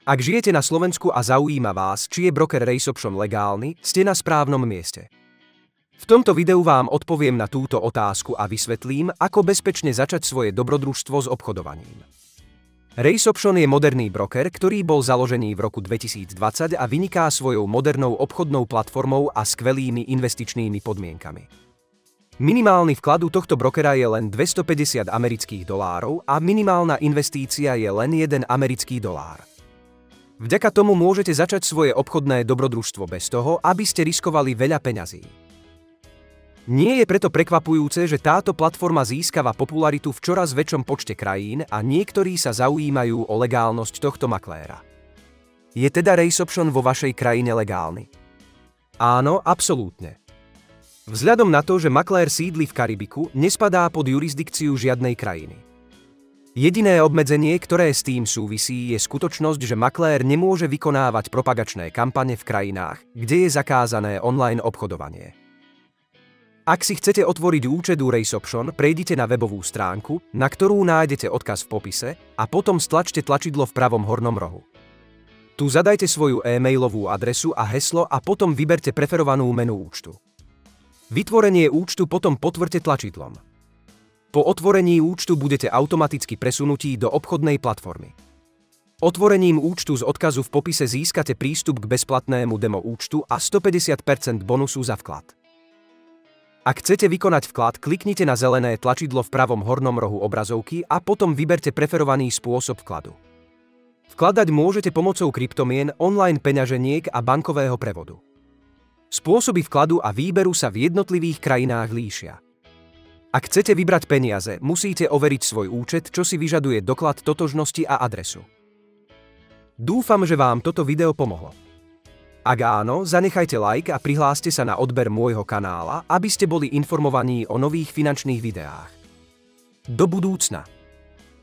Ak žijete na Slovensku a zaujíma vás, či je broker RaceOption legálny, ste na správnom mieste. V tomto videu vám odpoviem na túto otázku a vysvetlím, ako bezpečne začať svoje dobrodružstvo s obchodovaním. RaceOption je moderný broker, ktorý bol založený v roku 2020 a vyniká svojou modernou obchodnou platformou a skvelými investičnými podmienkami. Minimálny vklad u tohto brokera je len $250 a minimálna investícia je len $1 americký. Vďaka tomu môžete začať svoje obchodné dobrodružstvo bez toho, aby ste riskovali veľa peňazí. Nie je preto prekvapujúce, že táto platforma získava popularitu v čoraz väčšom počte krajín a niektorí sa zaujímajú o legálnosť tohto makléra. Je teda RaceOption vo vašej krajine legálny? Áno, absolútne. Vzhľadom na to, že maklér sídli v Karibiku, nespadá pod jurisdikciu žiadnej krajiny. Jediné obmedzenie, ktoré s tým súvisí, je skutočnosť, že maklér nemôže vykonávať propagačné kampane v krajinách, kde je zakázané online obchodovanie. Ak si chcete otvoriť účet u RaceOption, prejdite na webovú stránku, na ktorú nájdete odkaz v popise, a potom stlačte tlačidlo v pravom hornom rohu. Tu zadajte svoju e-mailovú adresu a heslo a potom vyberte preferovanú menu účtu. Vytvorenie účtu potom potvrďte tlačidlom. Po otvorení účtu budete automaticky presunutí do obchodnej platformy. Otvorením účtu z odkazu v popise získate prístup k bezplatnému demo účtu a 150% bonusu za vklad. Ak chcete vykonať vklad, kliknite na zelené tlačidlo v pravom hornom rohu obrazovky a potom vyberte preferovaný spôsob vkladu. Vkladať môžete pomocou kryptomien, online peňaženiek a bankového prevodu. Spôsoby vkladu a výberu sa v jednotlivých krajinách líšia. Ak chcete vybrať peniaze, musíte overiť svoj účet, čo si vyžaduje doklad totožnosti a adresu. Dúfam, že vám toto video pomohlo. Ak áno, zanechajte like a prihláste sa na odber môjho kanála, aby ste boli informovaní o nových finančných videách. Do budúcna.